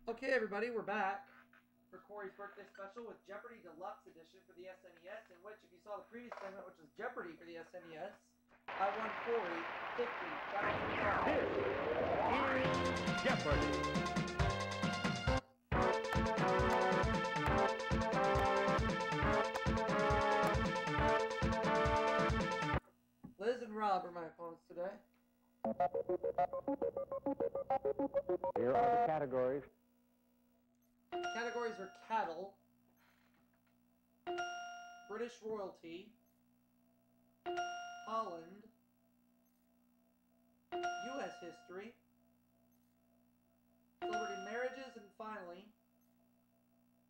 Okay, everybody, we're back for Corey's birthday special with Jeopardy Deluxe Edition for the SNES, in which, if you saw the previous segment, which was Jeopardy for the SNES, I won Corey $50,000. This is Jeopardy! Liz and Rob are my opponents today. Here are the categories. Categories are cattle, British royalty, Holland, U.S. history, celebrity marriages, and finally,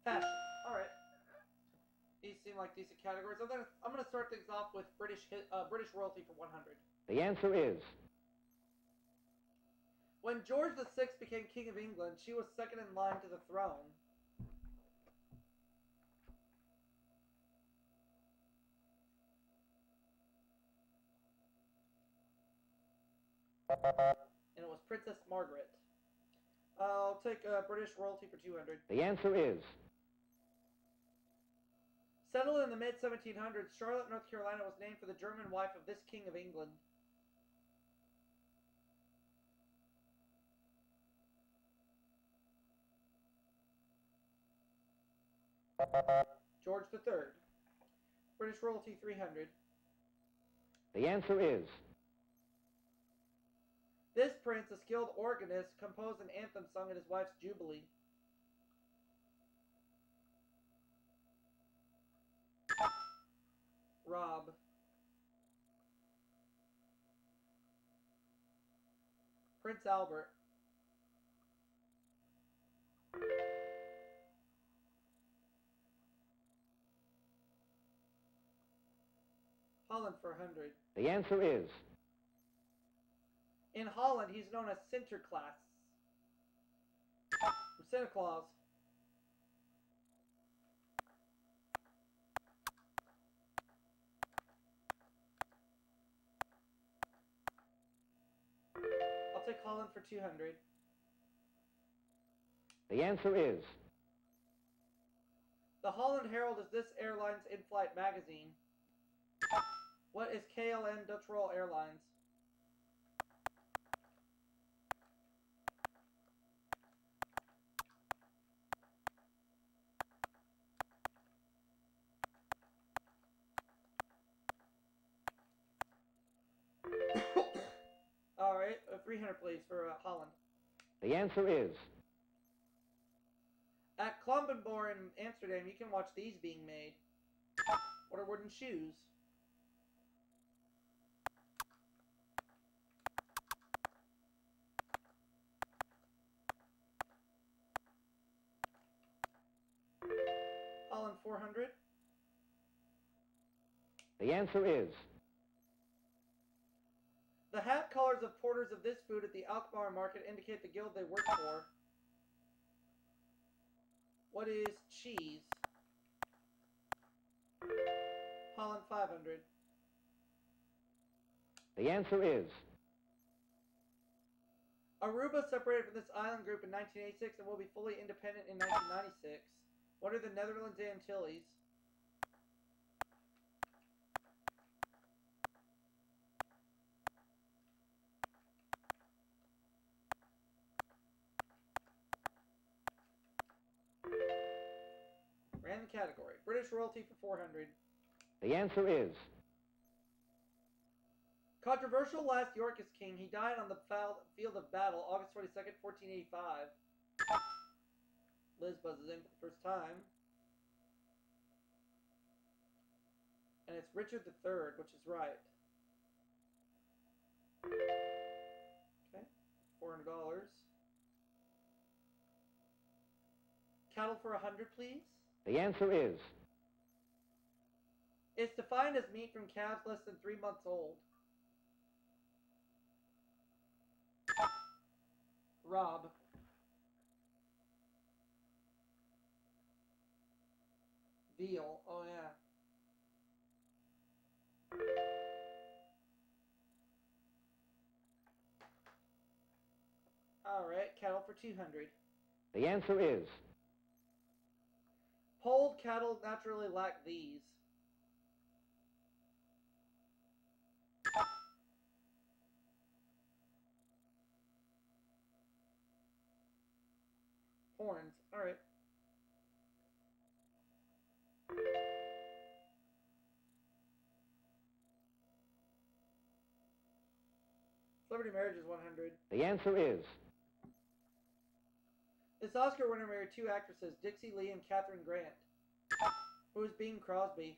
fashion. Alright. These seem like decent categories. I'm gonna start things off with British royalty for 100. The answer is When George VI became King of England, she was second in line to the throne. And it was Princess Margaret. I'll take British royalty for 200. The answer is Settled in the mid-1700s, Charlotte, North Carolina was named for the German wife of this King of England. George III. British royalty 300. The answer is This prince, a skilled organist, composed an anthem sung at his wife's jubilee. Rob. Prince Albert. Holland for 100. the answer is In Holland, he's known as Sinterklaas. Or Santa Claus. I'll take Holland for 200. the answer is The Holland Herald is this airline's in-flight magazine. What is KLM Dutch Royal Airlines? Alright, 300 please for Holland. the answer is At Klampenborg in Amsterdam, you can watch these being made. What are wooden shoes? Holland 400. the answer is The hat collars of porters of this food at the Alkmaar market indicate the guild they work for. What is cheese? Holland 500. the answer is Aruba separated from this island group in 1986 and will be fully independent in 1996. What are the Netherlands Antilles? Random category. British royalty for 400. the answer is Controversial last Yorkist king. He died on the field of battle August 22nd, 1485. Liz buzzes in for the first time. And it's Richard III, which is right. Okay, $400. Cattle for 100, please. the answer is It's defined as meat from calves less than 3 months old. Rob. Veal. Oh, yeah. Alright, cattle for 200. The answer is. Polled cattle naturally lack these. Horns. Alright. Celebrity marriage is 100. The answer is. This Oscar winner married two actresses, Dixie Lee and Katharine Grant. Who is Bing Crosby?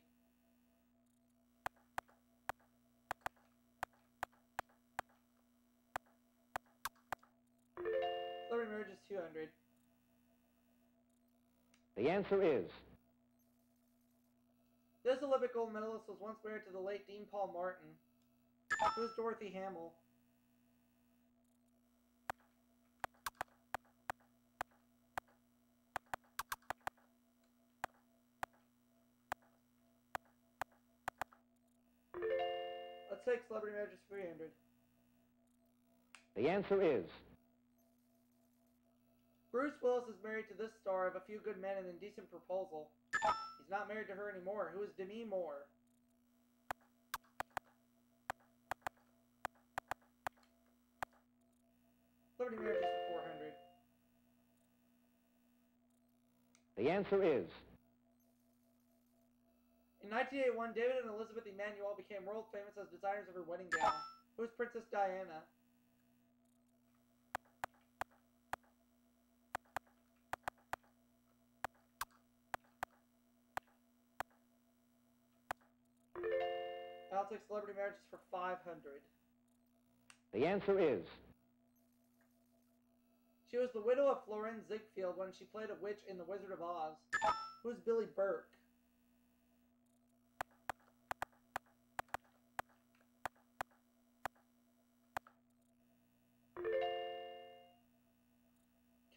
Celebrity marriage is 200. The answer is. This Olympic gold medalist was once married to the late Dean Paul Martin. Who is Dorothy Hamill? Let's take celebrity marriage is 300. The answer is. Bruce Willis is married to this star of A Few Good Men and Indecent Proposal. He's not married to her anymore. Who is Demi Moore? Celebrity marriage is for 400. The answer is. In 1981, David and Elizabeth Emanuel became world famous as designers of her wedding gown. Who is Princess Diana? I'll take celebrity marriages for 500. The answer is. She was the widow of Florence Ziegfeld when she played a witch in The Wizard of Oz. Who's Billy Burke?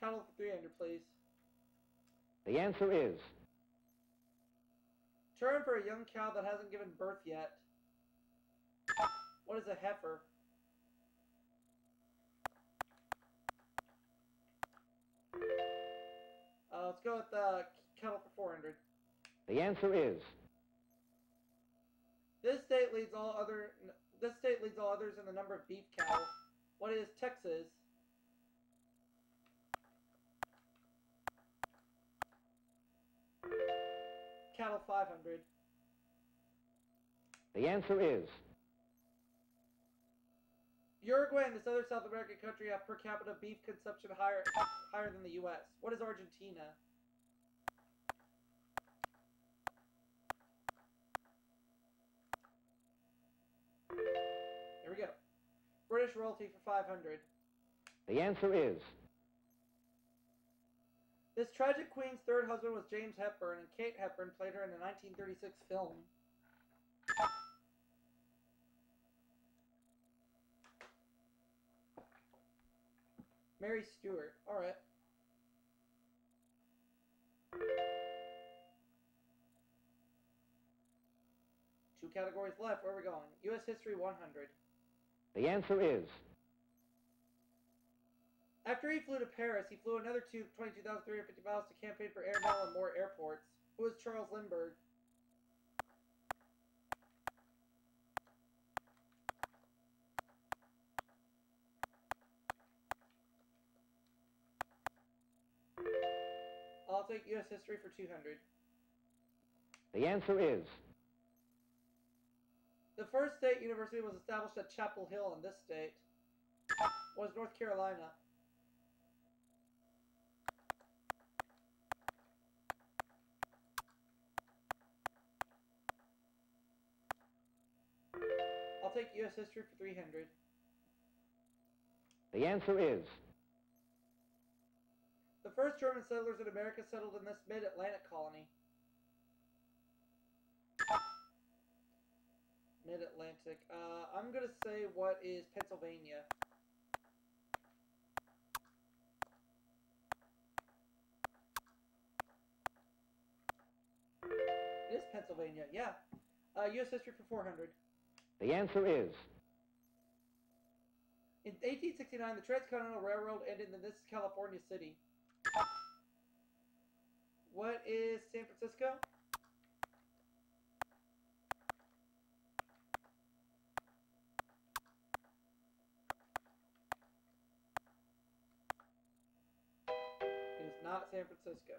Cattle for 300, please. The answer is. Term for a young cow that hasn't given birth yet. What is a heifer? Let's go with cattle for 400. The answer is. This state leads all others in the number of beef cattle. What is Texas? Cattle 500. The answer is. Uruguay and this other South American country have per capita beef consumption higher than the U.S. What is Argentina? Here we go. British royalty for 500. The answer is. This tragic queen's third husband was James Hepburn, and Kate Hepburn played her in a 1936 film. Mary Stuart. Alright. Two categories left. Where are we going? U.S. History 100. The answer is. After he flew to Paris, he flew another 22,350 miles to campaign for airmail and more airports. Who is Charles Lindbergh? I'll take U.S. history for 200. The answer is. The first state university was established at Chapel Hill in this state. Was North Carolina. I'll take U.S. history for 300. The answer is. The first German settlers in America settled in this mid-Atlantic colony. Mid-Atlantic. I'm going to say what is Pennsylvania. It is Pennsylvania, yeah. U.S. history for 400. The answer is. In 1869, the Transcontinental Railroad ended in this California city. What is San Francisco? It is not San Francisco.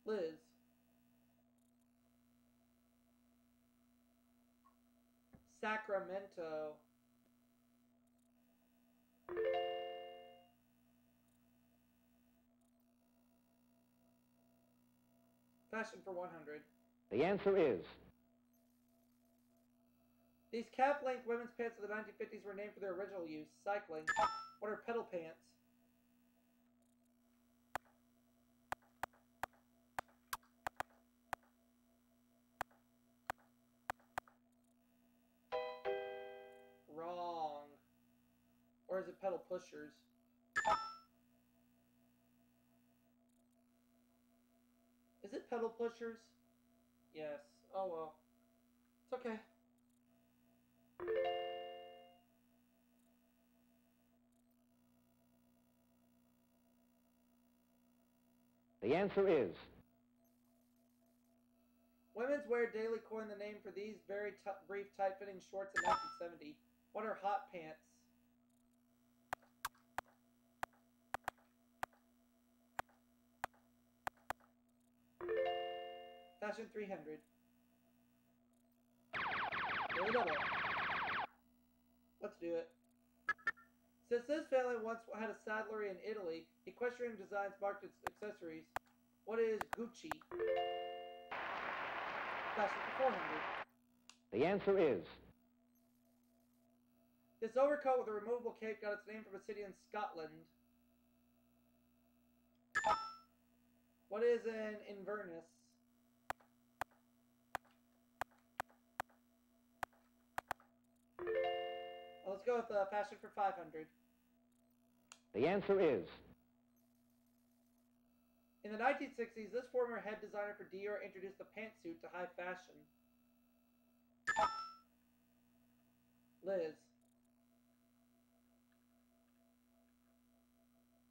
Liz. Sacramento. Fashion for 100. The answer is These calf-length women's pants of the 1950s were named for their original use, cycling. What are pedal pants? Wrong. Or is it pedal pushers? Is it pedal pushers? Yes. Oh well. It's okay. the answer is Women's wear daily coined the name for these very brief tight-fitting shorts in 1970. What are hot pants? Fashion 300. Daily double. Let's do it. Since this family once had a saddlery in Italy, Equestrian Designs marketed accessories. What is Gucci? Fashion for 400. the answer is This overcoat with a removable cape got its name from a city in Scotland. What is an Inverness? Well, let's go with fashion for 500. the answer is In the 1960s, this former head designer for Dior introduced the pantsuit to high fashion. Liz.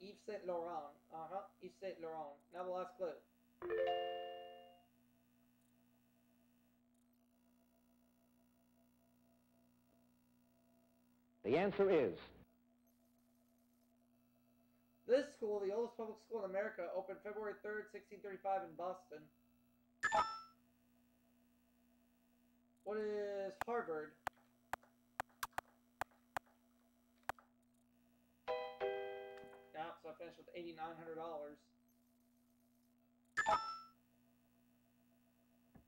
Yves Saint Laurent. Yves Saint Laurent. Now the last clue. the answer is This school, the oldest public school in America, opened February 3rd, 1635 in Boston. What is Harvard? Yeah, so I finished with $8,900.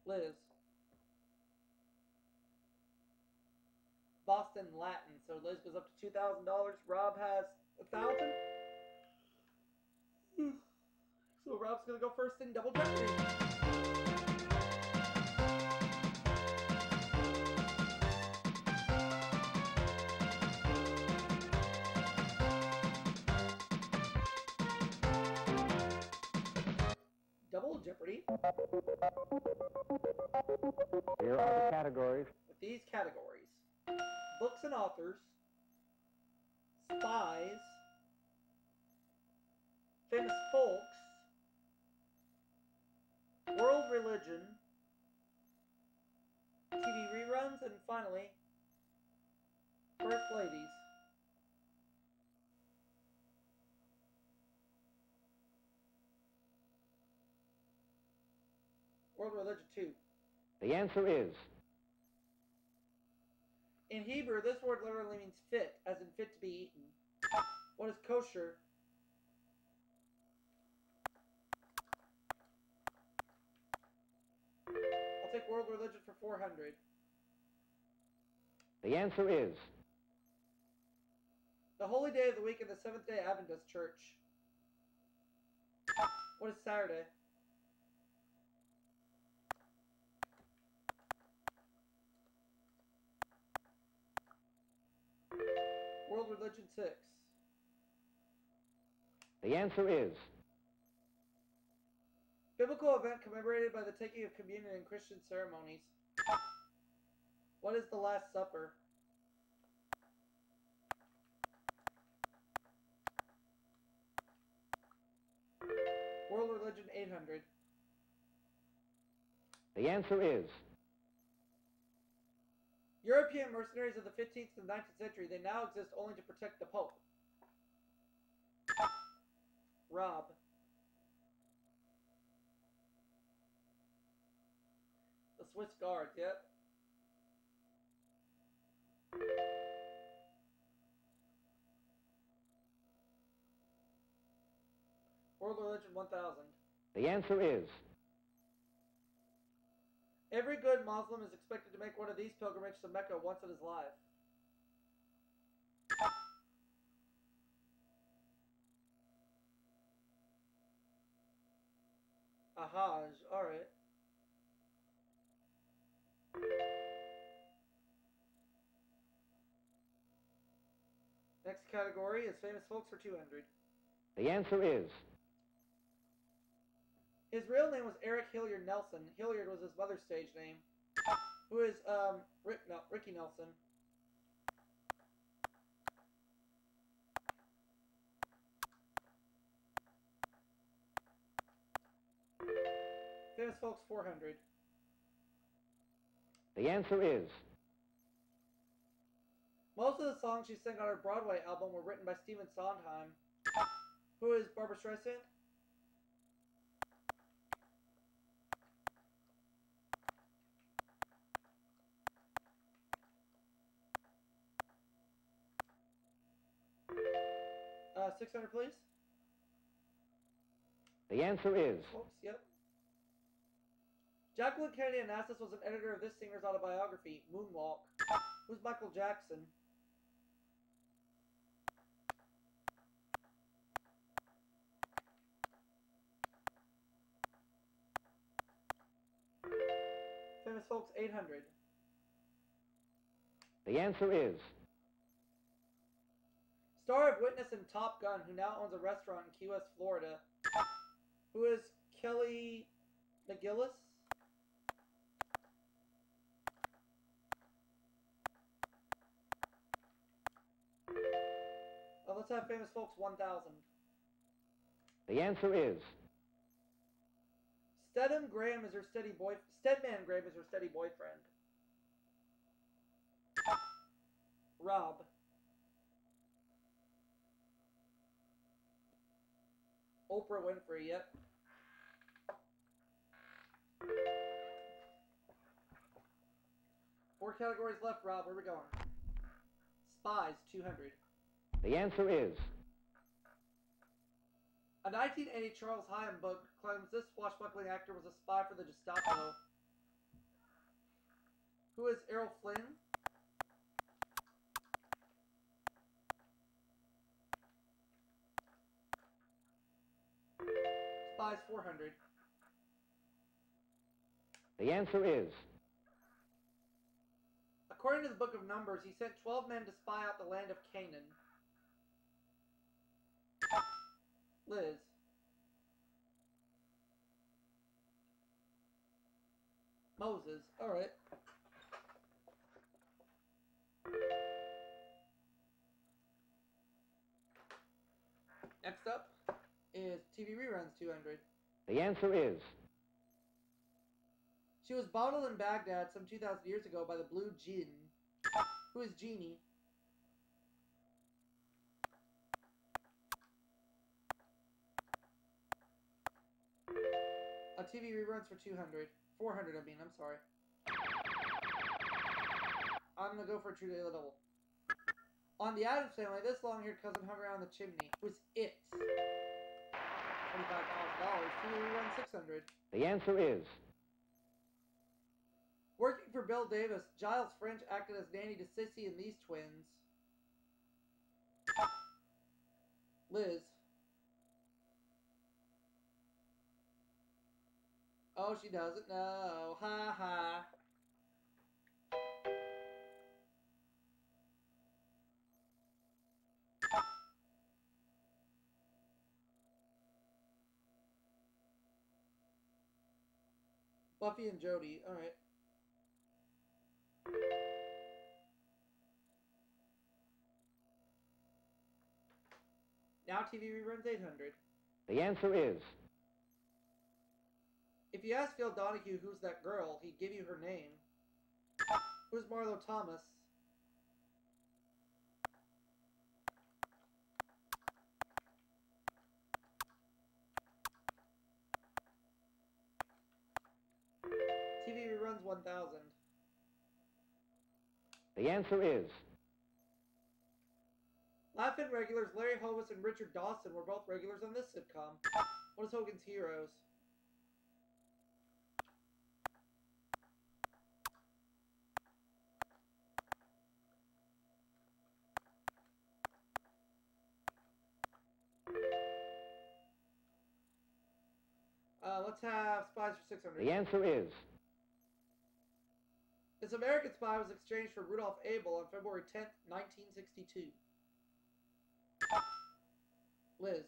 Liz. Boston Latin. So Liz goes up to $2,000. Rob has $1,000. So Rob's gonna go first in Double Jeopardy. Double Jeopardy. Here are the categories. With these categories: books and authors, spies, famous folks, world religion, TV reruns, and finally, first ladies. World religion 2. The answer is In Hebrew, this word literally means fit, as in fit to be eaten. What is kosher? I'll take world religion for 400. the answer is The holy day of the week in the Seventh-day Adventist Church. What is Saturday? World religion 6. the answer is Biblical event commemorated by the taking of communion in Christian ceremonies. What is the Last Supper? 800. The answer is European mercenaries of the 15th and 19th century. They now exist only to protect the Pope. Rob. The Swiss Guards, yep. World Religion 1000. the answer is Every good Muslim is expected to make one of these pilgrimages to Mecca once in his life. A Hajj, alright. Next category is famous folks for 200. the answer is His real name was Eric Hilliard Nelson. Hilliard was his mother's stage name. Who is Ricky Nelson. Famous folks 400. the answer is Most of the songs she sang on her Broadway album were written by Stephen Sondheim. Who is Barbra Streisand? Uh, 600, please. the answer is Folks, yep. Jacqueline Kennedy Onassis was an editor of this singer's autobiography, Moonwalk. Who's Michael Jackson? Famous folks 800. the answer is Star of Witness and Top Gun, who now owns a restaurant in Key West, Florida. Who is Kelly McGillis? Let's have famous folks 1000. the answer is Stedman Graham is her steady boyfriend. Rob. Oprah Winfrey, yep. Four categories left, Rob. Where are we going? Spies, 200. the answer is A 1980 Charles Hyam book claims this swashbuckling actor was a spy for the Gestapo. Who is Errol Flynn? Spies 400. the answer is According to the Book of Numbers, he sent 12 men to spy out the land of Canaan. Liz. Moses. Alright. Next up is TV Reruns 200. the answer is She was bottled in Baghdad some 2,000 years ago by the Blue Jinn. Who is Genie? A TV Reruns for 200. 400, I mean, I'm sorry. I'm gonna go for a True Daily Double. On the Addams Family, this long-haired cousin hung around the chimney. Who's it? $25,000. TV Reruns 600. the answer is Working for Bill Davis, Giles French acted as nanny to Sissy and these twins. Liz. Oh, she doesn't know. Ha ha. Buffy and Jody. Alright. Now TV Reruns 800. the answer is If you ask Phil Donahue who's that girl, he'd give you her name. Who's Marlo Thomas? TV reruns 1000. The answer is. Laugh-In regulars Larry Hovis and Richard Dawson were both regulars on this sitcom. What is Hogan's Heroes? Let's have Spies for 600. The answer is. This American Spy was exchanged for Rudolph Abel on February 10th, 1962. Liz.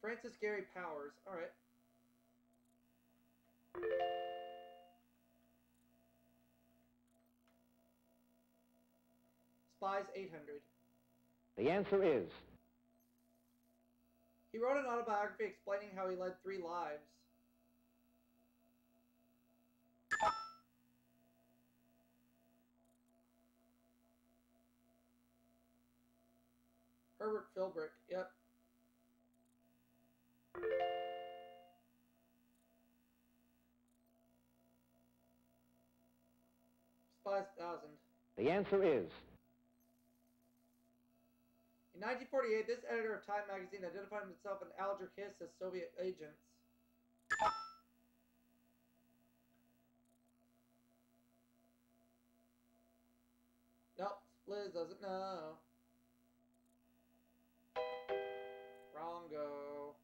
Francis Gary Powers. Alright. Spies 800. The answer is. He wrote an autobiography explaining how he led 3 lives. Herbert Philbrick. Yep. Spies 1000. The answer is. In 1948, this editor of Time magazine identified himself and Alger Hiss as Soviet agents. Nope, Liz doesn't know. Wrongo.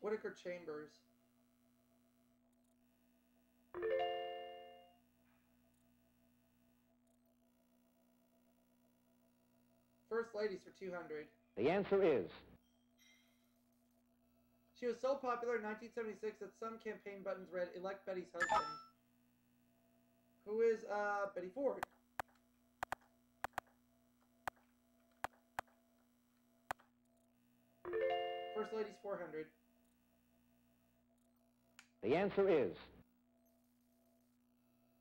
Whittaker Chambers. First Ladies for 200. The answer is. She was so popular in 1976 that some campaign buttons read, "Elect Betty's husband." Who is, Betty Ford? First Ladies 400. The answer is.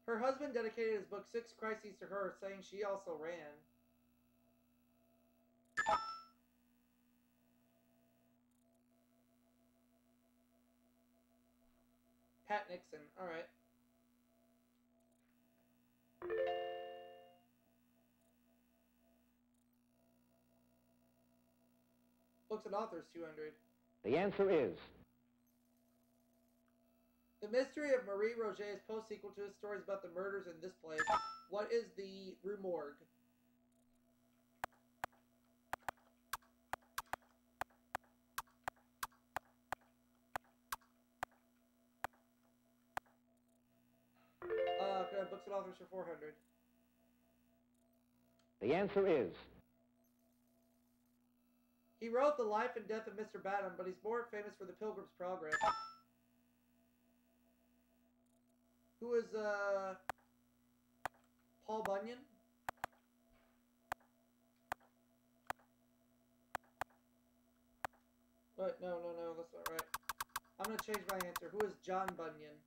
Her husband dedicated his book Six Crises to her, saying she also ran. Pat Nixon. Alright. Books and Authors 200. The answer is. The Mystery of Marie Roget is post-sequel to his stories about the murders in this place. What is the Rue Morgue? Could I have Books and Authors for 400? The answer is. He wrote The Life and Death of Mr. Badham, but he's more famous for The Pilgrim's Progress. Who is, Paul Bunyan? Wait, no, that's not right. I'm gonna change my answer. Who is John Bunyan?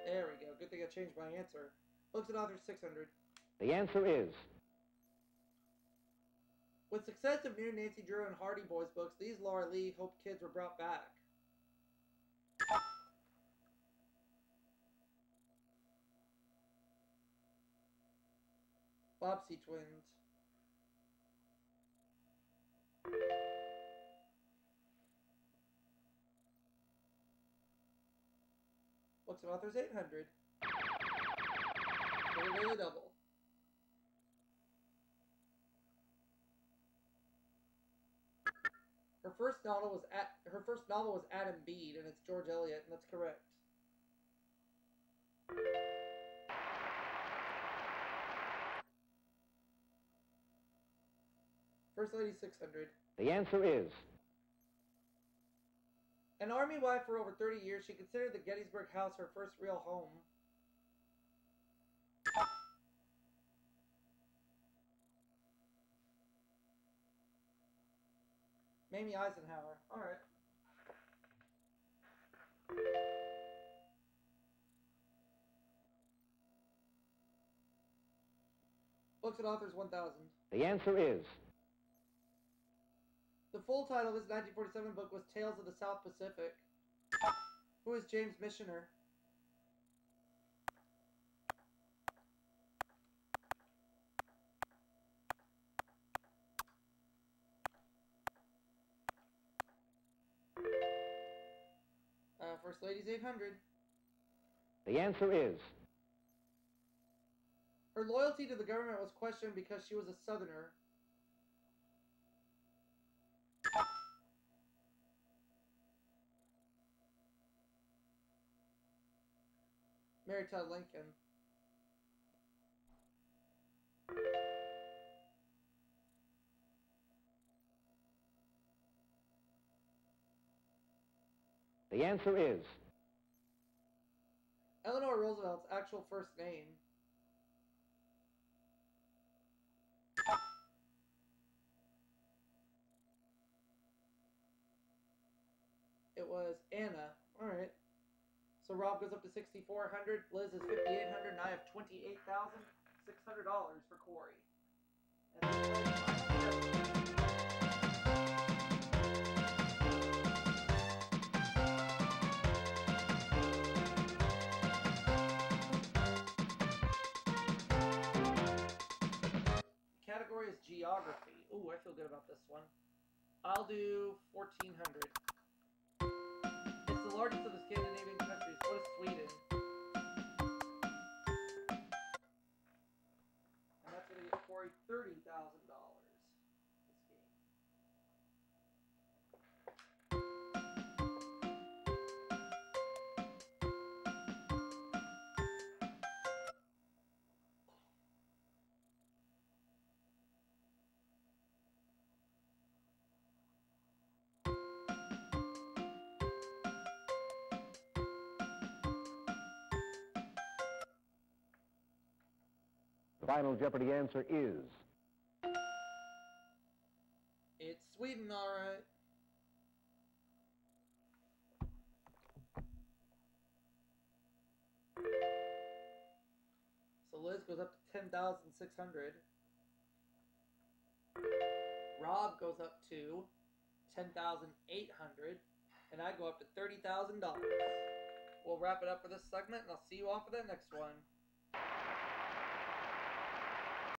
There we go. Good thing I changed my answer. Books and Authors 600. The answer is. With success of new Nancy Drew and Hardy Boys books, these Laura Lee hoped kids were brought back. Bobbsey Twins. Books and Authors 800. Daily Double. Her first novel was Adam Bede, and it's George Eliot, and that's correct. First Lady 600. The answer is. An Army wife for over 30 years, she considered the Gettysburg house her first real home. Mamie Eisenhower. Alright. Books and authors 1000. The answer is The full title of his 1947 book was Tales of the South Pacific. Who is James Missioner? First Lady's 800. The answer is Her loyalty to the government was questioned because she was a Southerner. Mary Todd Lincoln. The answer is Eleanor Roosevelt's actual first name. It was Anna. Alright. So Rob goes up to 6,400, Liz is 5,800, and I have $28,600 for Corey. Category is geography. Ooh, I feel good about this one. I'll do 1,400. It's the largest of the Scandinavian countries. What is Sweden? And that's going to get Corey $30,000 this game. the final Jeopardy answer is It's Sweden, alright. So Liz goes up to 10,600. Rob goes up to 10,800. And I go up to $30,000. We'll wrap it up for this segment, and I'll see you all for the next one.